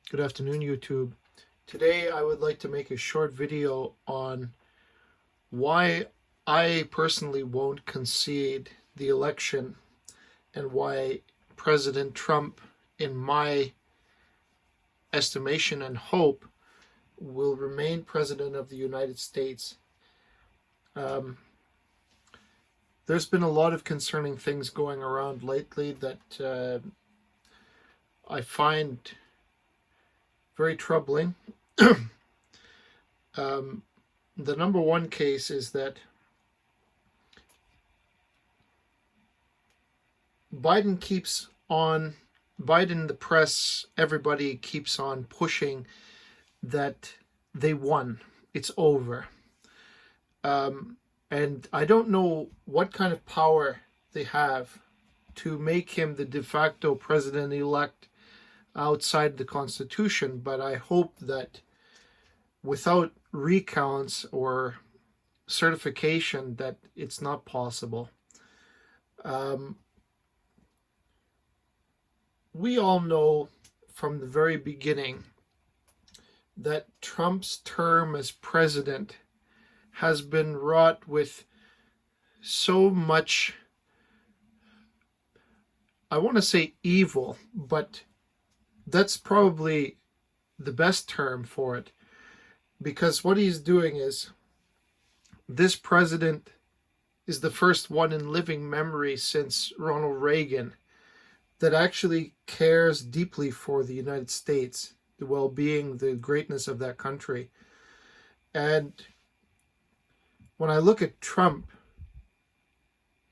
Good afternoon, YouTube. Today I would like to make a short video on why I personally won't concede the election and why President Trump, in my estimation and hope, will remain President of the United States. There's been a lot of concerning things going around lately that I find very troubling. The number one case is that Biden, the press, everybody keeps on pushing that they won. It's over. And I don't know what kind of power they have to make him the de facto president-elect outside the Constitution, but I hope that without recounts or certification that it's not possible. We all know from the very beginning that Trump's term as president has been wrought with so much, I want to say evil, but that's probably the best term for it, because what he's doing is, this president is the first one in living memory since Ronald Reagan that actually cares deeply for the United States, the well-being, the greatness of that country. And when I look at Trump,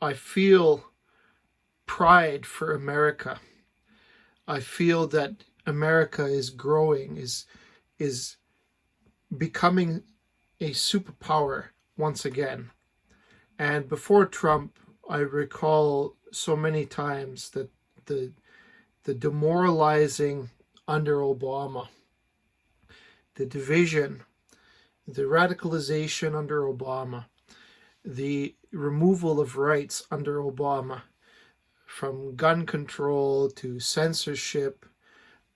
I feel pride for America. I feel that America is growing, is becoming a superpower once again. And before Trump, I recall so many times that the demoralizing under Obama, the division, the radicalization under Obama, the removal of rights under Obama, from gun control to censorship.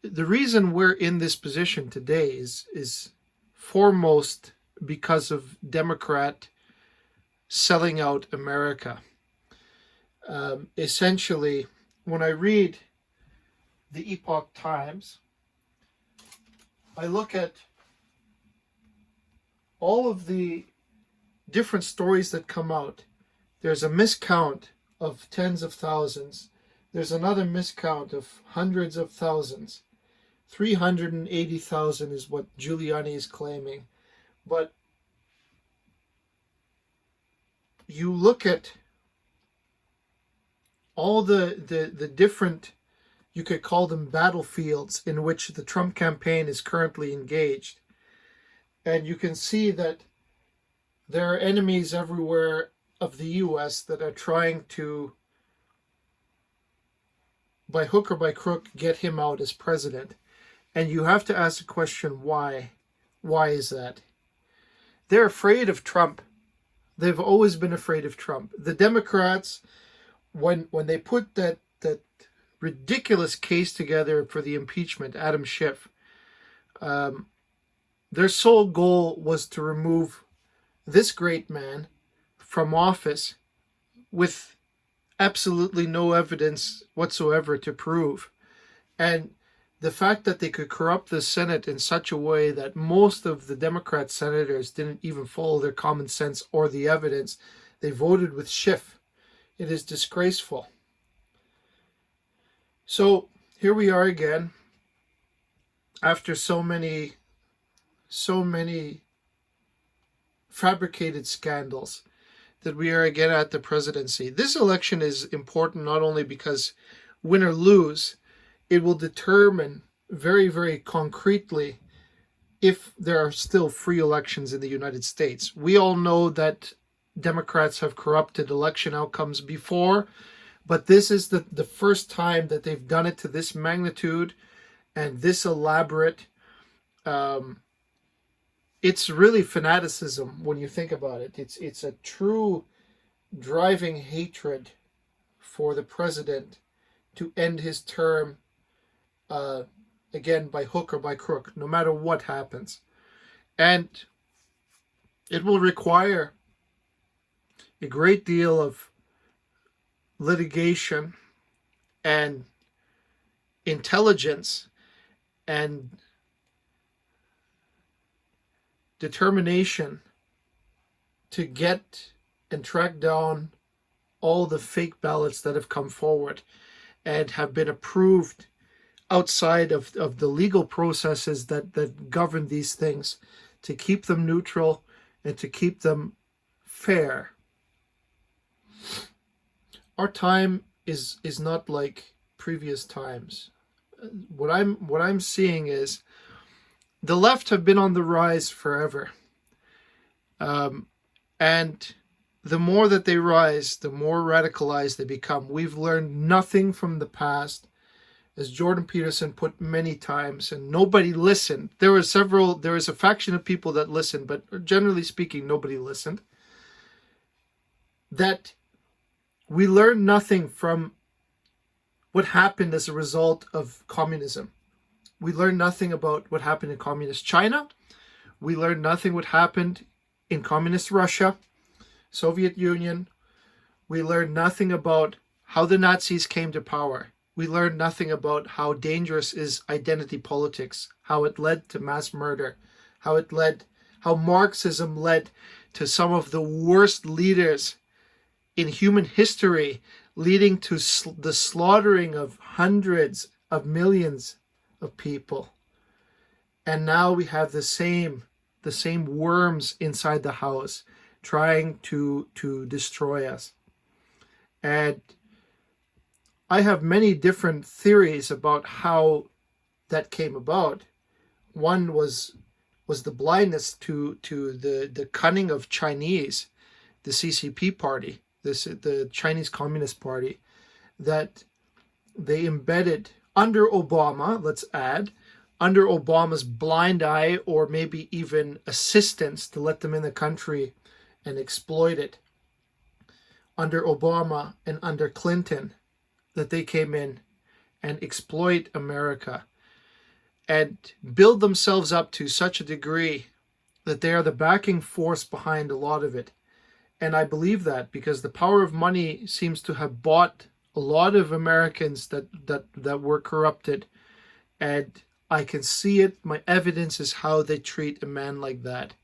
The reason we're in this position today is foremost because of Democrat selling out America. Essentially, when I read the Epoch Times, I look at all of the different stories that come out. There's a miscount of tens of thousands. There's another miscount of hundreds of thousands. 380,000 is what Giuliani is claiming. But you look at all the different, you could call them battlefields, in which the Trump campaign is currently engaged. And you can see that there are enemies everywhere of the U.S. that are trying to, by hook or by crook, get him out as president. And you have to ask the question, why? Why is that? They're afraid of Trump. They've always been afraid of Trump. The Democrats, when they put that ridiculous case together for the impeachment, Adam Schiff, their sole goal was to remove this great man from office with absolutely no evidence whatsoever to prove. And the fact that they could corrupt the Senate in such a way that most of the Democrat senators didn't even follow their common sense or the evidence, they voted with Schiff. It is disgraceful. So here we are again, after so many fabricated scandals, that we are again at the presidency. This election is important not only because, win or lose, it will determine very, very concretely if there are still free elections in the United States. We all know that Democrats have corrupted election outcomes before, but this is the first time that they've done it to this magnitude and this elaborate. It's really fanaticism when you think about it. It's a true driving hatred for the president to end his term again, by hook or by crook, no matter what happens. And it will require a great deal of litigation and intelligence and determination to get and track down all the fake ballots that have come forward and have been approved outside of the legal processes that govern these things, to keep them neutral and to keep them fair. Our time is not like previous times. What I'm seeing is the left have been on the rise forever. And the more that they rise, the more radicalized they become. We've learned nothing from the past, as Jordan Peterson put many times, and nobody listened. There was a faction of people that listened, but generally speaking, nobody listened. That we learned nothing from what happened as a result of communism. We learned nothing about what happened in communist China. We learned nothing what happened in communist Russia, Soviet Union. We learned nothing about how the Nazis came to power. We learned nothing about how dangerous is identity politics, how it led to mass murder, how Marxism led to some of the worst leaders in human history, leading to the slaughtering of hundreds of millions of people. And now we have the same worms inside the house trying to destroy us. And I have many different theories about how that came about. One was the blindness to the cunning of Chinese, the CCP party, the Chinese Communist Party, that they embedded under Obama, let's add, under Obama's blind eye or maybe even assistance to let them in the country and exploit it. Under Obama and under Clinton, that they came in and exploit America and build themselves up to such a degree that they are the backing force behind a lot of it. And I believe that because the power of money seems to have bought a lot of Americans that were corrupted. And I can see it. My evidence is how they treat a man like that.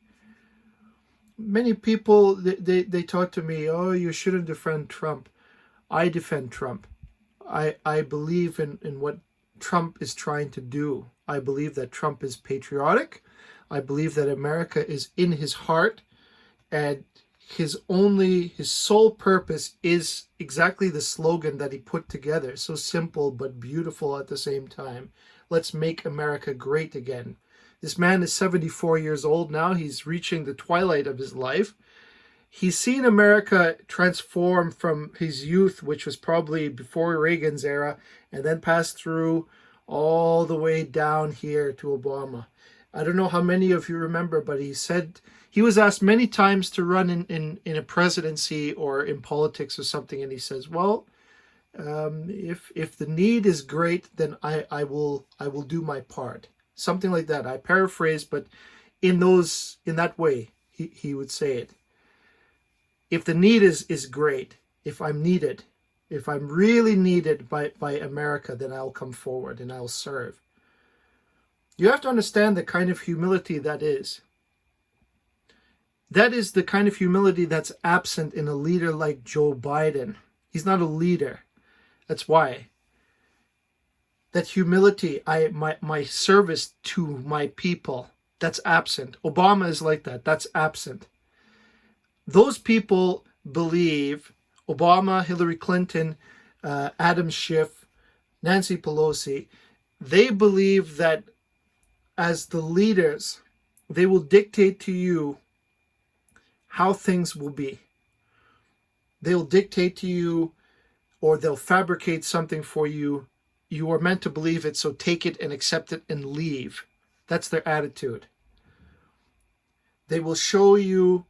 Many people, they talk to me, oh, you shouldn't defend Trump. I defend Trump. I believe in what Trump is trying to do. I believe that Trump is patriotic. I believe that America is in his heart, and his sole purpose is exactly the slogan that he put together. So simple but beautiful at the same time. Let's make America great again. This man is 74 years old now. He's reaching the twilight of his life. He's seen America transform from his youth, which was probably before Reagan's era, and then pass through all the way down here to Obama. I don't know how many of you remember, but he said he was asked many times to run in a presidency or in politics or something, and he says, well, if the need is great, then I will do my part. Something like that. I paraphrase, but in that way, he would say it. If the need is great, if I'm needed, if I'm really needed by America, then I'll come forward and I'll serve. You have to understand the kind of humility that is. That is the kind of humility that's absent in a leader like Joe Biden. He's not a leader. That's why. That humility, my service to my people, that's absent. Obama is like that. That's absent. Those people believe, Obama, Hillary Clinton, Adam Schiff, Nancy Pelosi, they believe that as the leaders, they will dictate to you how things will be. They'll dictate to you, or they'll fabricate something for you. You are meant to believe it, so take it and accept it and leave. That's their attitude. They will show you,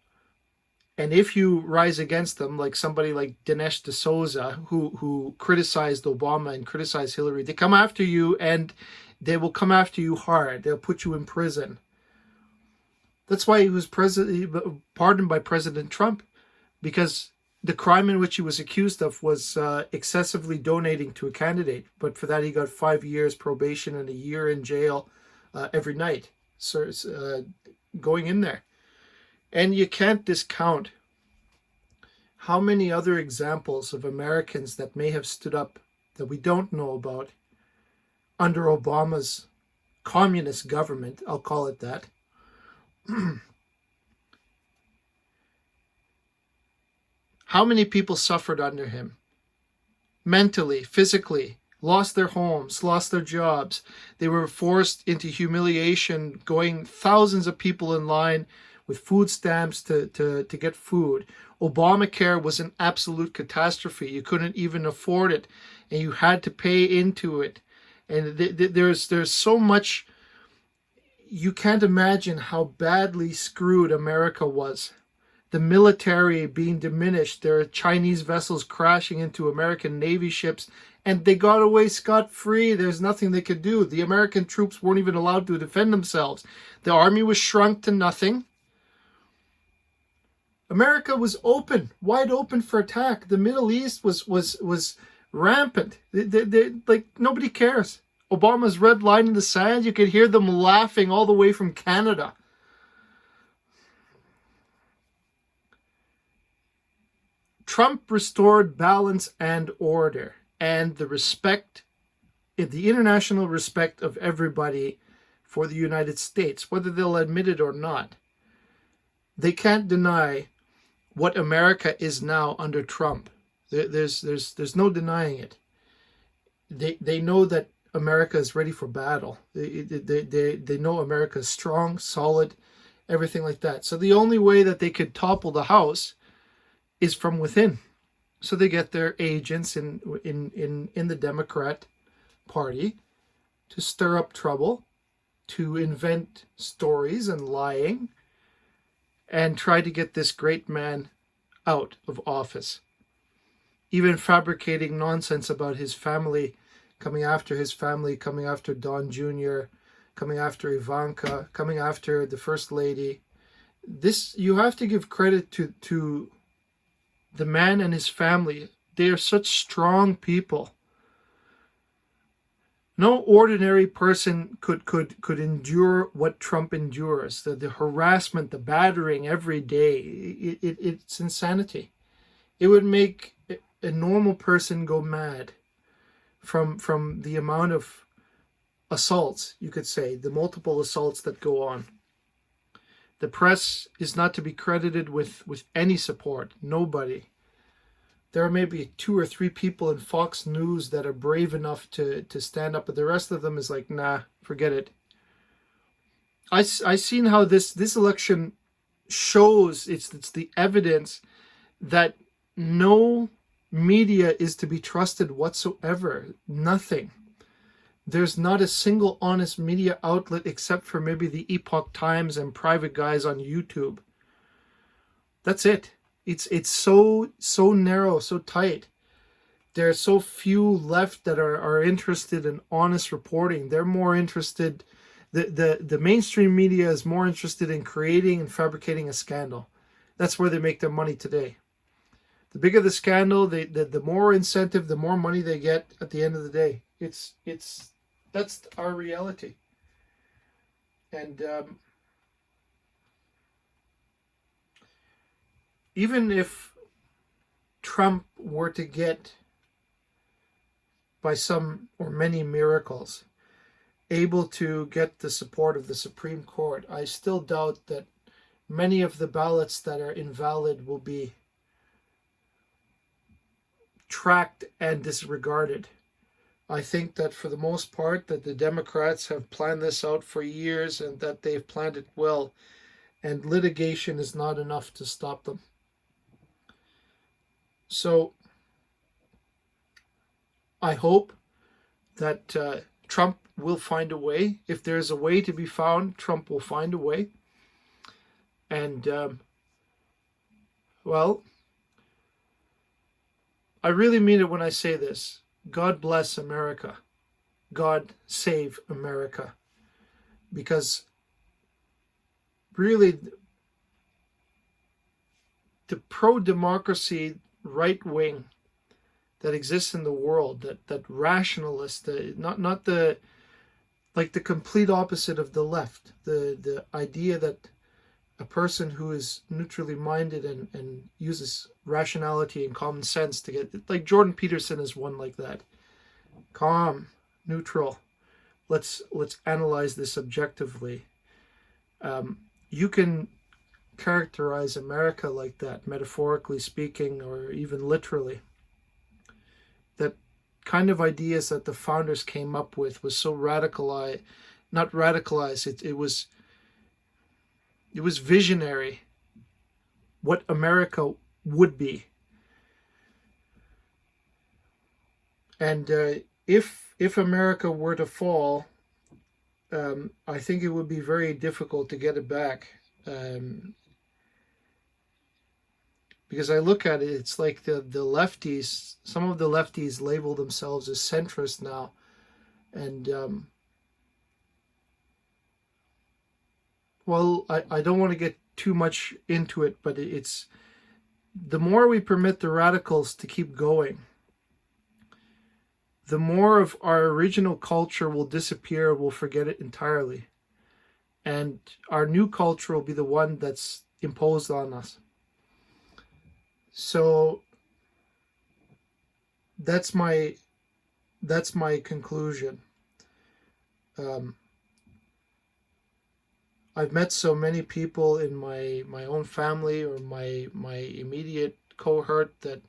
and if you rise against them, like somebody like Dinesh D'Souza, who criticized Obama and criticized Hillary, they come after you and They will come after you hard. They'll put you in prison. That's why he was pardoned by President Trump, because the crime in which he was accused of was excessively donating to a candidate. But for that, he got 5 years probation and a year in jail every night. So going in there. And you can't discount how many other examples of Americans that may have stood up that we don't know about under Obama's communist government, I'll call it that. How many people suffered under him? Mentally, physically, lost their homes, lost their jobs. They were forced into humiliation, going thousands of people in line with food stamps to get food. Obamacare was an absolute catastrophe. You couldn't even afford it, and you had to pay into it. And there's so much. You can't imagine how badly screwed America was. The military being diminished. There are Chinese vessels crashing into American Navy ships, and they got away scot-free. There's nothing they could do. The American troops weren't even allowed to defend themselves. The army was shrunk to nothing. America was open, wide open for attack. The Middle East was rampant. Like, nobody cares. Obama's red line in the sand, you could hear them laughing all the way from Canada. Trump restored balance and order and the respect, the international respect of everybody for the United States, whether they'll admit it or not. They can't deny what America is now under Trump. There's no denying it. They know that America is ready for battle. They know America is strong, solid, everything like that. So the only way that they could topple the House is from within. So they get their agents in the Democrat Party to stir up trouble, to invent stories and lying, and try to get this great man out of office. Even fabricating nonsense about his family, coming after his family, coming after Don Jr., coming after Ivanka, coming after the First Lady. This, you have to give credit to the man and his family. They are such strong people. No ordinary person could endure what Trump endures. The harassment, the battering every day. It's insanity. It would make a normal person go mad from the amount of assaults, you could say, the multiple assaults that go on. The press is not to be credited with any support. Nobody. There are maybe 2 or 3 people in Fox News that are brave enough to stand up, but the rest of them is like, nah, forget it. I seen how this election shows, it's the evidence that no media is to be trusted whatsoever. Nothing. There's not a single honest media outlet except for maybe the Epoch Times and private guys on YouTube. That's it. It's so narrow, so tight. There are so few left that are interested in honest reporting. They're more interested, the mainstream media is more interested in creating and fabricating a scandal. That's where they make their money today. The bigger the scandal, the more incentive, the more money they get at the end of the day. That's our reality. And even if Trump were to get, by some or many miracles, able to get the support of the Supreme Court, I still doubt that many of the ballots that are invalid will be tracked and disregarded. I think that for the most part that the Democrats have planned this out for years and that they've planned it well, and litigation is not enough to stop them. So I hope that Trump will find a way. If there's a way to be found, Trump will find a way. And, well, I really mean it when I say this. God bless America. God save America. Because really, the pro-democracy right wing that exists in the world, that rationalist, not the, like the complete opposite of the left, the idea that a person who is neutrally minded and uses rationality and common sense to get, like Jordan Peterson is one like that. Calm, neutral. Let's analyze this objectively. You can characterize America like that, metaphorically speaking, or even literally. That kind of ideas that the founders came up with was so radicalized, not radicalized, it was visionary, what America would be. And if America were to fall, I think it would be very difficult to get it back. Because I look at it, it's like the lefties, some of the lefties label themselves as centrist now. And, well, I don't want to get too much into it, but it's, the more we permit the radicals to keep going, the more of our original culture will disappear, we'll forget it entirely. And our new culture will be the one that's imposed on us. So that's my conclusion. I've met so many people in my own family or my immediate cohort that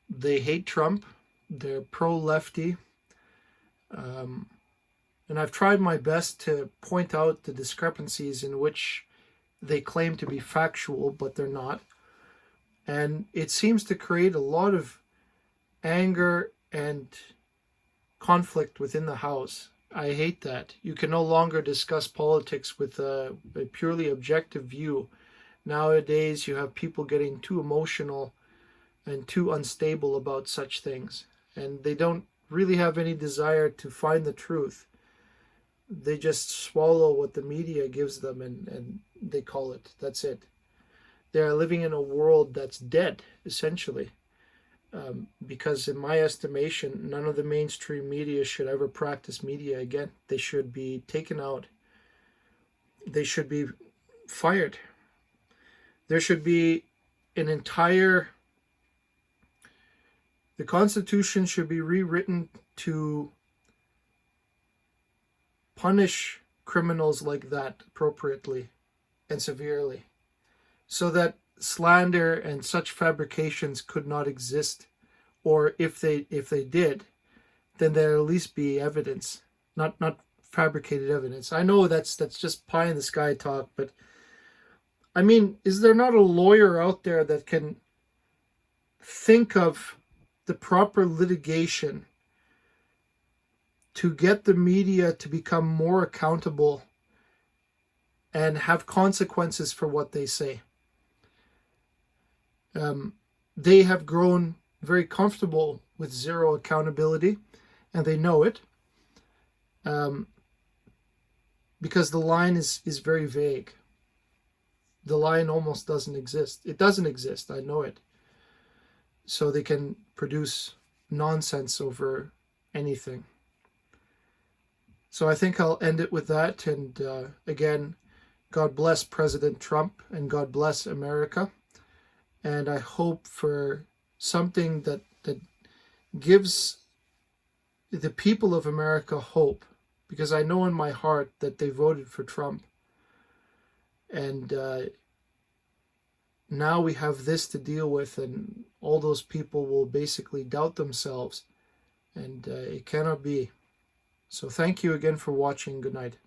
they hate Trump. They're pro-lefty. And I've tried my best to point out the discrepancies in which they claim to be factual, but they're not. And it seems to create a lot of anger and conflict within the House. I hate that. You can no longer discuss politics with a purely objective view. Nowadays, you have people getting too emotional and too unstable about such things. And they don't really have any desire to find the truth. They just swallow what the media gives them and they call it. That's it. They're living in a world that's dead, essentially. Because in my estimation, none of the mainstream media should ever practice media again. They should be taken out. They should be fired. There should be an entire... The Constitution should be rewritten to punish criminals like that appropriately and severely, so that slander and such fabrications could not exist, or if they did, then there at least be evidence, not fabricated evidence. I know that's just pie in the sky talk, but I mean, is there not a lawyer out there that can think of the proper litigation to get the media to become more accountable and have consequences for what they say? They have grown very comfortable with zero accountability, and they know it, because the line is very vague. The line almost doesn't exist. It doesn't exist, I know it. So they can produce nonsense over anything. So I think I'll end it with that. And again, God bless President Trump and God bless America. And I hope for something that gives the people of America hope, because I know in my heart that they voted for Trump. And now we have this to deal with, and all those people will basically doubt themselves, and it cannot be. So thank you again for watching. Good night.